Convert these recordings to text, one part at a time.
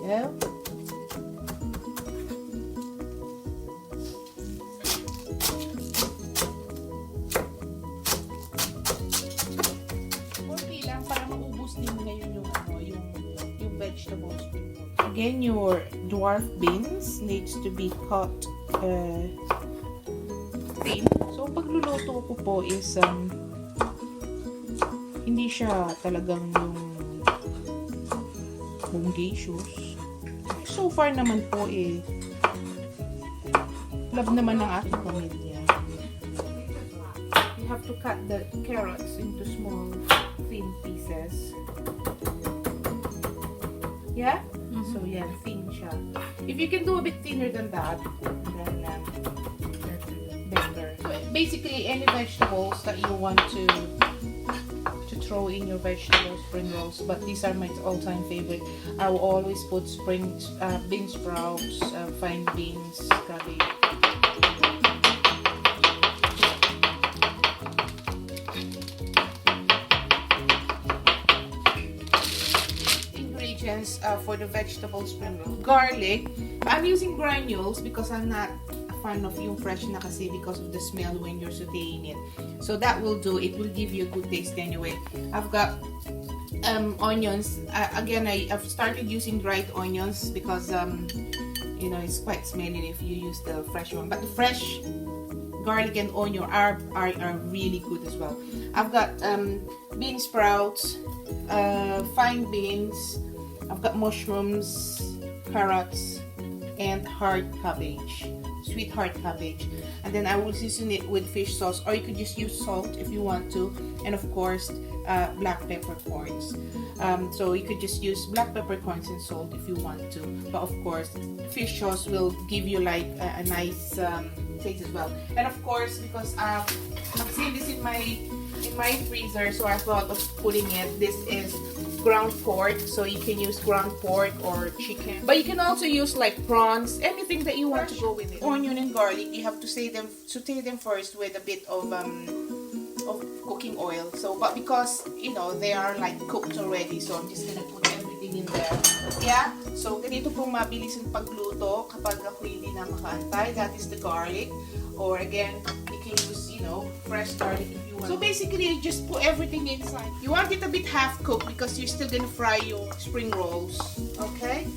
go. Konti lang para maubos din ngayon yung vegetables. Again, your dwarf beans needs to be cut thin. So, pagluluto ko po is hindi siya talagang yung bongacious. So far naman po love naman ng aking pamilya. You have to cut the carrots into small thin pieces. Yeah? So yeah, thin siya. If you can do a bit thinner than that, then better. So basically, any vegetables that you want to throw in your vegetables, spring rolls, but these are my all-time favorite. I will always put bean sprouts, fine beans, cabbage. Ingredients for the vegetable spring roll. Garlic. I'm using granules because I'm not fan of yung fresh na kasi because of the smell when you're sauteing it. So that will do. It will give you a good taste anyway. I've got onions. Again, I've started using dried onions because you know, it's quite smelly if you use the fresh one. But the fresh garlic and onion are really good as well. I've got bean sprouts, fine beans. I've got mushrooms, carrots, and hard cabbage. Sweet hard cabbage, and then I will season it with fish sauce, or you could just use salt if you want to, and of course black peppercorns. So you could just use black peppercorns and salt if you want to, but of course fish sauce will give you like a nice taste as well. And of course, because I've seen this in my freezer, so I thought of putting it. This is ground pork, so you can use ground pork or chicken, but you can also use like prawns, anything that you want to go with it. Onion and garlic, you have to saute them first with a bit of cooking oil. So, but because you know they are like cooked already, so I'm just gonna put everything in there. Yeah. So ganito pong mabilis ang pagluto kapag ako hindi na makaantay. That is the garlic, or again you can use fresh garlic if you want. So basically, you just put everything inside. You want it a bit half cooked because you're still gonna fry your spring rolls. Okay.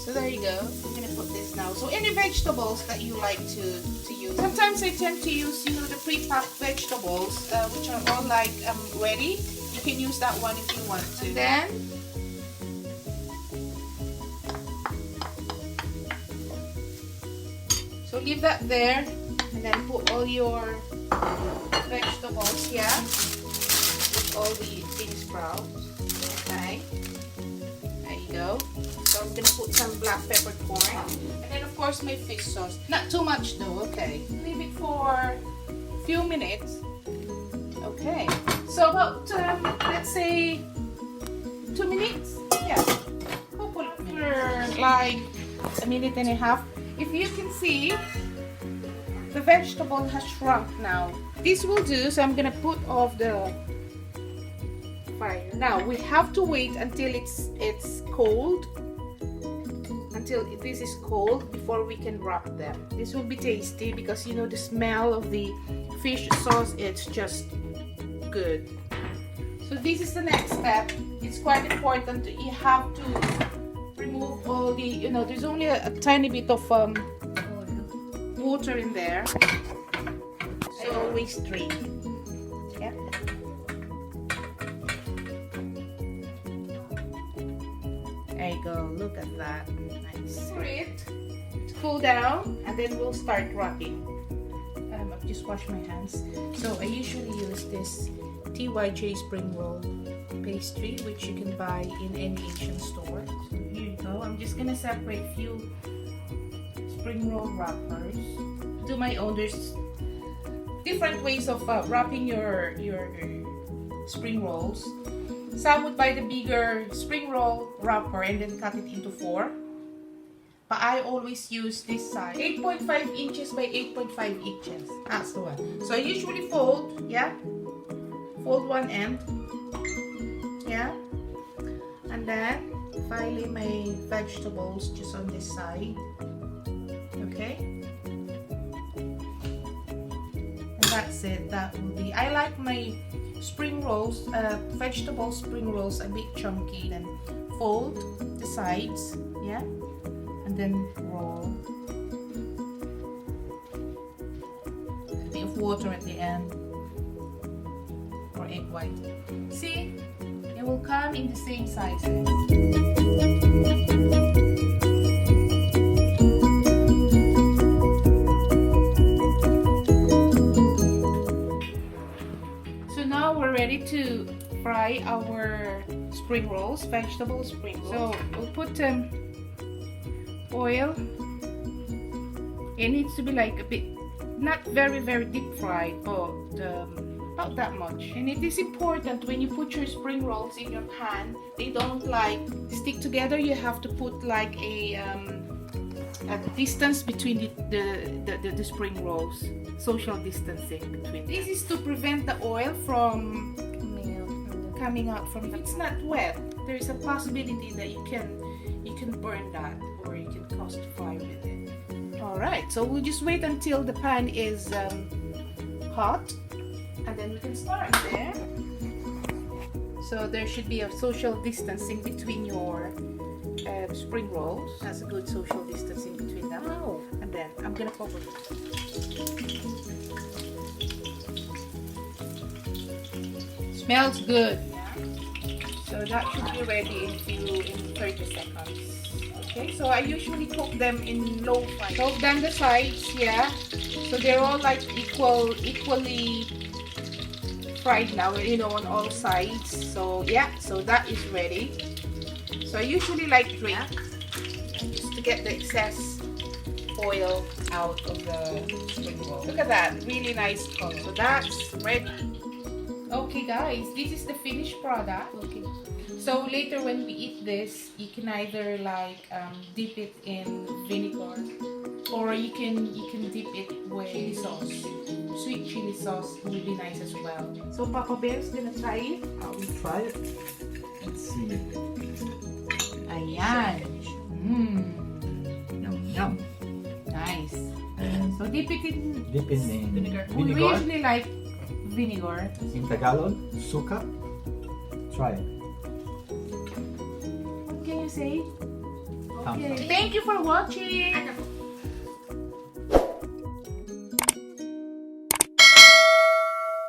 So there you go. I'm gonna put this now. So any vegetables that you like to use. Sometimes I tend to use the pre-packed vegetables, which are all like ready. You can use that one if you want to. And then so leave that there, and then put all your vegetables here with all the bean sprouts. Okay, there you go. So I'm gonna put some black peppercorn, and then of course my fish sauce. Not too much though. Okay, leave it for a few minutes. Okay, so about let's say 2 minutes. Yeah, hopefully for like a minute and a half. If you can see, the vegetable has shrunk now. This will do, so I'm gonna put off the fire. Now we have to wait until it's cold, until this is cold before we can wrap them. This will be tasty because the smell of the fish sauce, it's just good. So this is the next step. It's quite important. You have to remove all the, there's only a tiny bit of water in there, so always strain. Yeah. There you go. Look at that. Nice. For it to cool down, and then we'll start wrapping. I've just washed my hands. So I usually use this TYJ spring roll pastry, which you can buy in any Asian store. So here you go. I'm just gonna separate few spring roll wrappers. Do my own. There's different ways of wrapping your spring rolls. Some would buy the bigger spring roll wrapper and then cut it into 4. But I always use this size, 8.5 inches by 8.5 inches. That's the one. So I usually fold, yeah, fold one end, yeah, and And then finally my vegetables just on this side. Okay. And that's it. That will be. I like my spring rolls, vegetable spring rolls a bit chunky. Then fold the sides, yeah, and then roll. A bit of water at the end, or egg white. See, it will come in the same sizes. So now we're ready to fry our spring rolls, vegetable spring rolls. So we'll put oil. It needs to be like a bit, not very deep fried, but about that much. And it is important when you put your spring rolls in your pan, they don't like stick together. You have to put like a distance between the spring rolls, social distancing between. This is to prevent the oil from coming out from. If it's not wet, there is a possibility that you can burn that, or you can cause fire with it. All right, so we'll just wait until the pan is hot, and then we can start there. So there should be a social distancing between your spring rolls. That's a good social distancing between them. Oh. And then I'm gonna cover it. Smells good. Yeah. So that should be ready in 30 seconds. Okay, so I usually cook them in low fire. So I've done the sides, yeah. So they're all like equally fried now, you know, on all sides. So yeah, so that is ready. So I usually like drink just to get the excess oil out of the spring roll. Look at that, really nice color. So that's ready. Okay guys, this is the finished product. Okay. So later when we eat this, you can either like dip it in vinegar, or you can dip it with chili sauce. Sweet chili sauce will be nice as well. So Papa Bear's gonna try it. I will try it. Let's see. Ayan. Yum yum. Nice. So dip it in vinegar. We usually like vinegar. In Tagalog, suka. Try it. What can you say? Thumbs up. Thank you for watching.